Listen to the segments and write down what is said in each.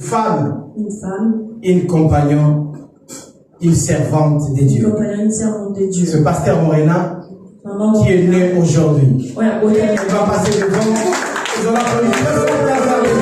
femme, une compagnon, une servante de Dieu. Ce pasteur Morena qui est né aujourd'hui. Il va passer devant. Nous allons applaudir la gloire de Dieu.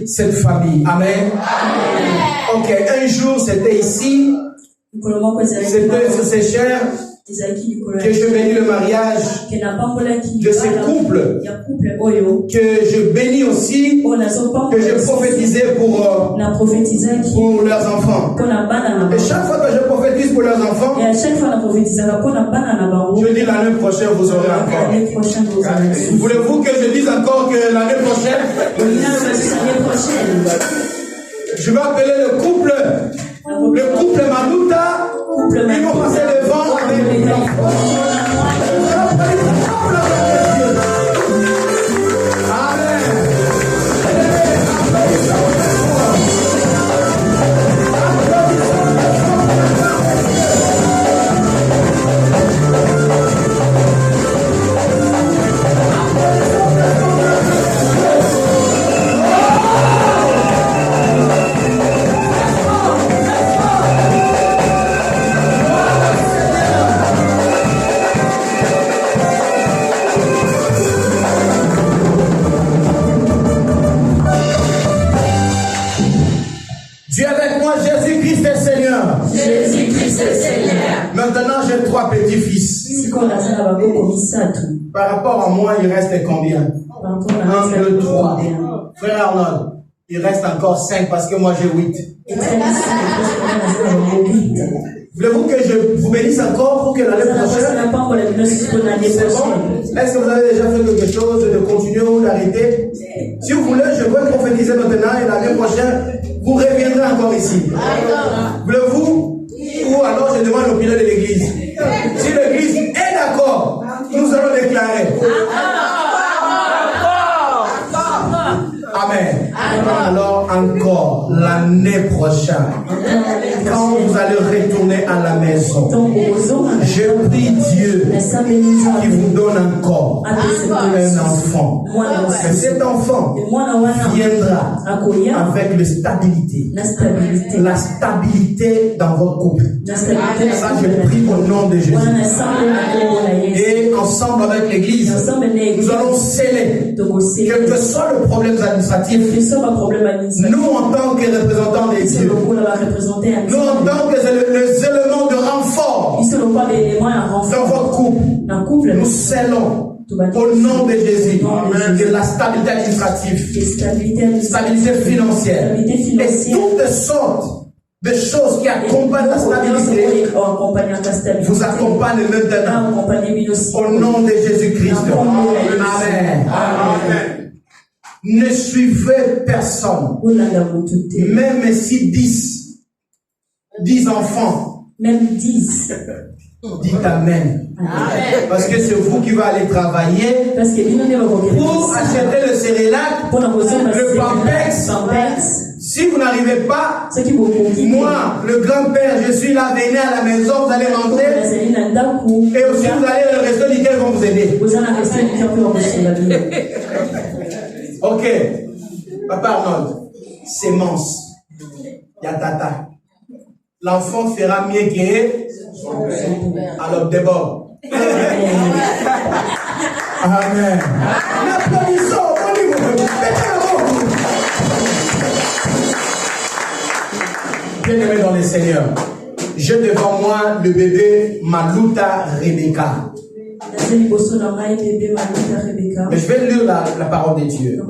Cette famille. Amen. Ok, un jour c'était ici, c'était sur ces chairs que je bénis le mariage de ces couples, que je bénis aussi, que je prophétisais pour leurs enfants. Et chaque fois que je prophétise pour leurs enfants, je dis l'année prochaine vous aurez encore. Voulez-vous que je dise encore que l'année prochaine, je vais appeler le couple Manuta, ils vont passer devant avec l'enfant. Maintenant, j'ai 3 petits-fils. Par rapport à moi, il reste combien? 1, 2, 3. Frère Arnold, il reste encore 5 parce que moi j'ai 8. Voulez-vous que je vous bénisse encore pour que l'année prochaine? C'est bon? Est-ce que vous avez déjà fait quelque chose de continuer ou d'arrêter? Si vous voulez, je vais prophétiser maintenant et l'année prochaine, vous reviendrez encore ici. Voulez-vous? Ou alors je demande l'opinion de l'église. Si l'église est d'accord, nous allons déclarer. Amen. Alors encore l'année prochaine, quand vous allez retourner à la maison, Je prie Dieu qui vous donne encore un enfant. Et cet enfant viendra avec la stabilité. La stabilité dans votre couple. Ça, je prie au nom de Jésus. Et ensemble avec l'église, nous allons sceller, quel que soit le problème administratif, nous en tant que représentants des dieux, nous en tant que les éléments de renfort dans votre couple, nous scellons au nom de Jésus de la stabilité administrative, stabilité financière et toutes sortes de choses qui accompagnent la stabilité vous accompagnent maintenant au nom de Jésus-Christ. Amen. Amen. Ne suivez personne, même si 10 enfants, même 10. Dites Amen. Amen. Parce que c'est vous qui va aller travailler pour acheter le cérélac, le pampex. Si vous n'arrivez pas, moi, le grand-père, je suis là, venez à la maison, vous allez manger. Et aussi vous allez au resto nickel vont vous aider. Ok. Papa Arnold, sémence. Yatata. L'enfant fera mieux que alors d'abord. Amen. L'applaudissons au niveau. Bien-aimé dans le Seigneur, j'ai devant moi le bébé Maluta Rebecca. Mais je vais lire la parole de Dieu.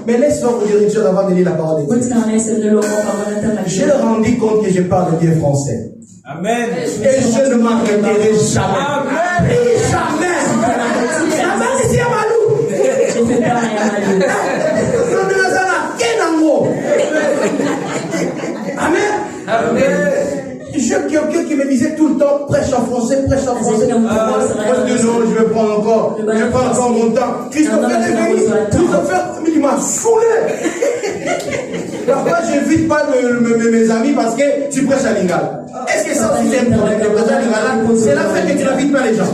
Mais laisse-moi vous dire une chose avant de lire la parole de Dieu. J'ai rendu compte que je parle bien français. Amen. Et je ne m'arrêterai jamais. Amen. Jamais. Amen. C'est Amalou. Amen. Amen. J'ai quelqu'un qui me disait tout le temps, prêche en français, prêche en français. Non, je vais prendre encore mon temps. Christopher est venu. Christopher, il m'a saoulé. Parfois, je n'invite pas mes amis parce que tu prêches à Lingala. Est-ce que ça aussi c'est un problème de prêcher à Lingala? C'est la fait que tu n'invites pas les gens.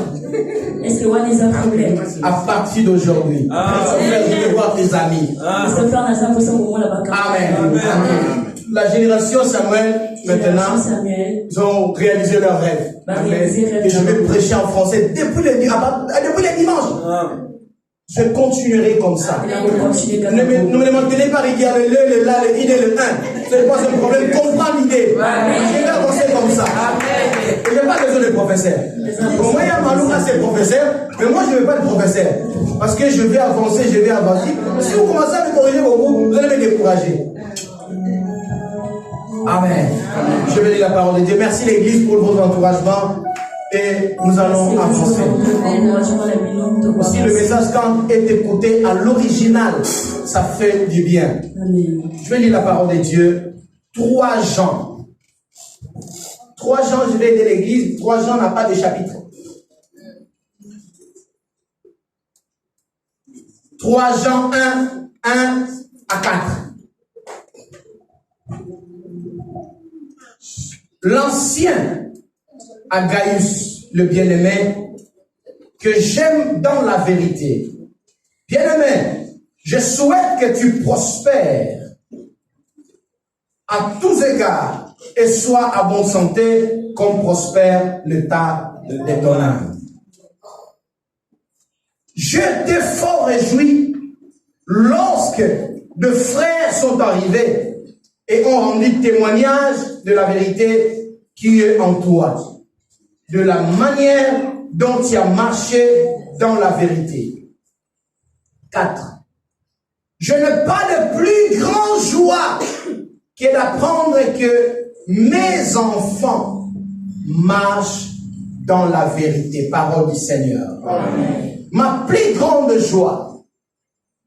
Est-ce que one is a problème? À partir d'aujourd'hui, je vais voir tes amis. Amen. Amen. La génération Samuel, maintenant, ils ont réalisé leur rêve. Et je vais prêcher en français depuis les dimanches. Je continuerai comme ça. Ne me demandez pas il y a le là, le i et le 1. Ce n'est pas un problème. Comprends l'idée. Je vais avancer comme ça. Et je n'ai pas besoin de professeur. Pour moi, il y a Malouka, c'est professeur. Mais moi, je ne veux pas de professeur. Parce que je vais avancer, je vais avancer. Si vous commencez à me corriger beaucoup, vous allez me décourager. Amen. Je vais lire la parole de Dieu. Merci l'Église pour votre encouragement. Et nous allons avancer. Si le message quand est écouté à l'original, ça fait du bien. Je vais lire la parole de Dieu. 3 Jean. 3 Jean, je vais aider l'Église. 3 Jean n'a pas de chapitre. 3 Jean 1 à 4. L'ancien Agaius, le bien-aimé, que j'aime dans la vérité. Bien-aimé, je souhaite que tu prospères à tous égards et sois à bonne santé comme prospère l'état de ton âme. Je t'ai fort réjoui lorsque de frères sont arrivés et ont rendu témoignage de la vérité qui est en toi, de la manière dont tu as marché dans la vérité. 4. Je n'ai pas de plus grande joie que d'apprendre que mes enfants marchent dans la vérité. Parole du Seigneur. Amen. Ma plus grande joie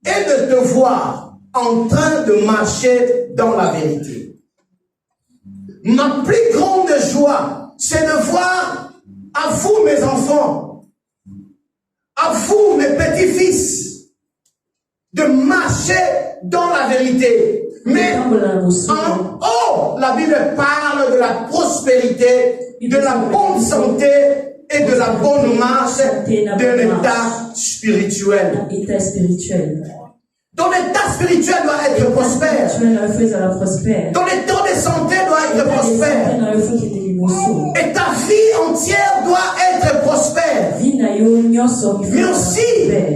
est de te voir en train de marcher dans la vérité. Ma plus grande joie, c'est de voir à vous, mes enfants, à vous, mes petits-fils, de marcher dans la vérité. Mais en haut, la Bible parle de la prospérité de la bonne santé et de la bonne marche d'un état spirituel. Ton état spirituel doit être prospère. Ton état de santé doit être prospère. Et ta vie entière doit être prospère. Mais aussi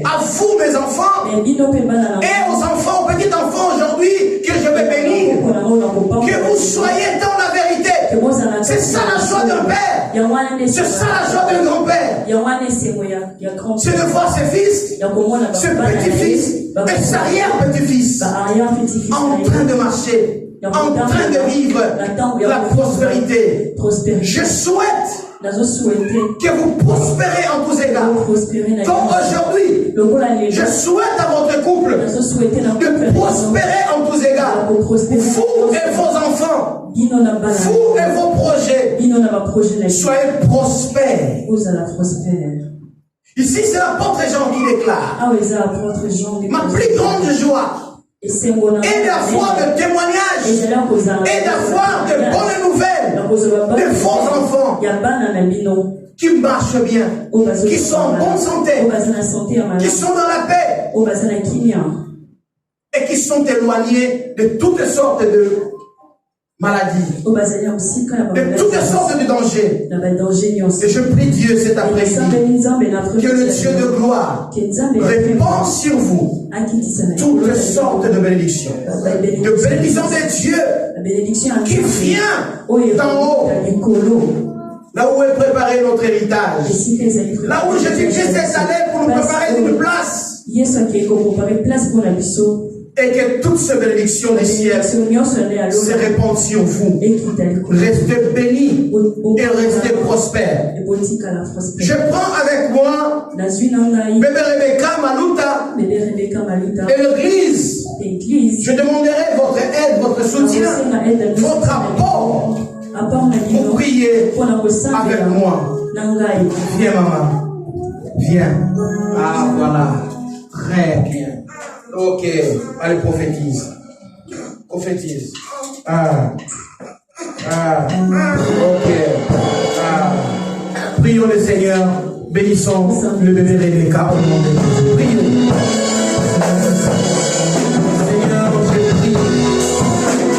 à vous, mes enfants, et aux enfants, aux petits enfants aujourd'hui, que je vais bénir. Que vous soyez dans la vérité. C'est ça la joie d'un père. C'est ça la joie d'un grand-père. C'est de voir ses fils, ses petits-fils, et ses arrière-petits-fils en train de marcher, en train de vivre la prospérité. Je souhaite que vous prospérez en tous égards. Comme aujourd'hui, je souhaite à votre couple de prospérer en tous égards. Vous et vos enfants, vous et vos projets, soyez prospères. Ici, c'est l'apôtre Jean qui déclare: ma plus grande joie et d'avoir de témoignages et d'avoir de bonnes nouvelles de vos enfants qui marchent bien, qui sont en bonne santé, qui sont dans la paix et qui sont éloignés de toutes sortes de maladies, de toutes sortes de dangers. Et je prie Dieu cet après-midi que le Dieu de gloire répand sur vous toutes sortes de bénédictions. De bénédictions de Dieu qui vient d'en haut. Là où est préparé notre héritage. Là où Jésus-Christ est allé pour nous préparer une place. Et que toutes ces bénédictions du ciel se répandent sur vous. Restez bénis et restez prospères. Je prends avec moi bébé Rebecca Maluta et l'église. Je demanderai votre aide, votre soutien, votre apport pour prier avec moi. Viens, maman. Viens. Ah, voilà. Très bien. Ok, allez, prophétise. Prophétise. Ok. Prions le Seigneur. Bénissons le bébé Rebecca au nom de Jésus. Prions. Seigneur, je prie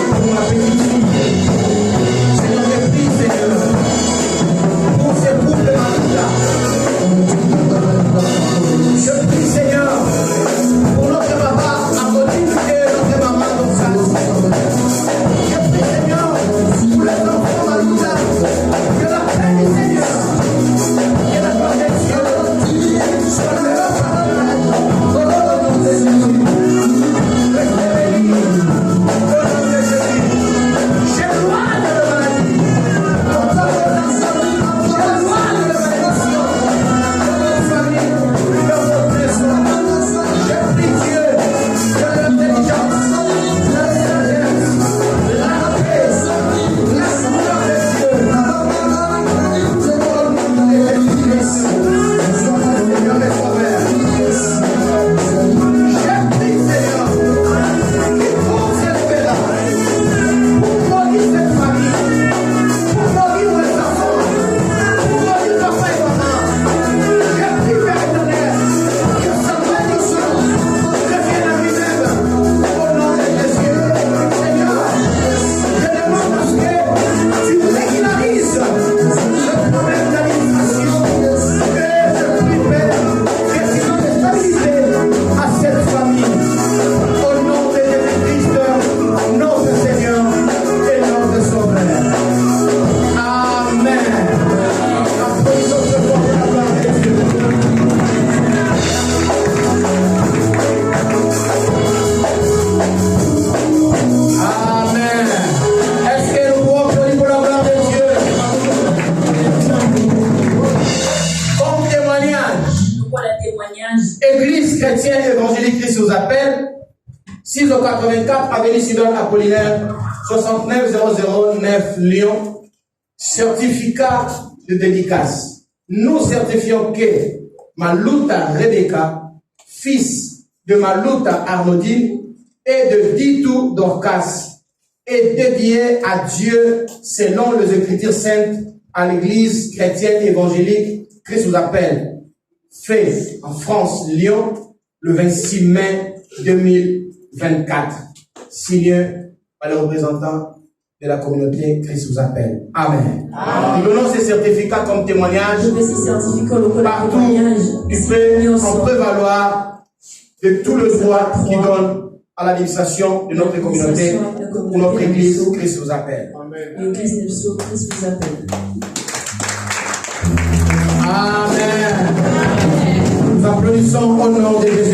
pour ma petite fille. Seigneur, je prie, Seigneur, pour ces groupes de Maluta. Je prie, Seigneur, pour notre papa, Apolline, et notre maman, Doxas. Je prie, Seigneur, pour les enfants Maluta, que la paix du Seigneur, que la protection soit de leur parole, au nom de Jésus. Restez bénis, au nom de Jésus. J'éloigne le maladie, au nom de Jésus. J'éloigne le malédiction, de votre famille, de votre maison. Je prie Dieu de l'intelligence, la sagesse, la paix, la couleur de Dieu. Seigneur, mes frères, je prie, Seigneur, qu'il trouve cette paix-là, pour guérir cette famille, pour guérir les enfants, pour guérir papa et maman. Je prie, Père éternel, que sa bénédiction revienne à lui-même, au nom de Jésus. Seigneur, je demande à ce que tu régularises le problème d'administration. Et je prie, Père, que tu donnes stabilité à cette famille. Au nom de Jésus-Christ, notre Seigneur et notre Sauveur. Amen. Applaudissons ce soir pour la gloire de Dieu. Amen. Est-ce que nous pouvons applaudir pour la gloire de Dieu? Comme témoignage, Église chrétienne évangélique Christ vous appelle, 6 au 84, avenue Sidon Apollinaire, 69 009 Lyon, certificat de dédicace. Nous certifions que Maluta Rebecca, fils de Maluta Arnaudine et de Ditou Dorcas, est dédié à Dieu selon les Écritures saintes à l'église chrétienne évangélique Christ vous appelle, fait en France, Lyon, le 26 mai 2024, signé par le représentant de la communauté Christ vous appelle. Amen. Nous donnons ces certificats comme témoignage partout on peut valoir de tout le droit qui donne à l'administration de notre communauté ou notre église Christ vous appelle. Amen. Amen. Nous applaudissons au nom de Jésus.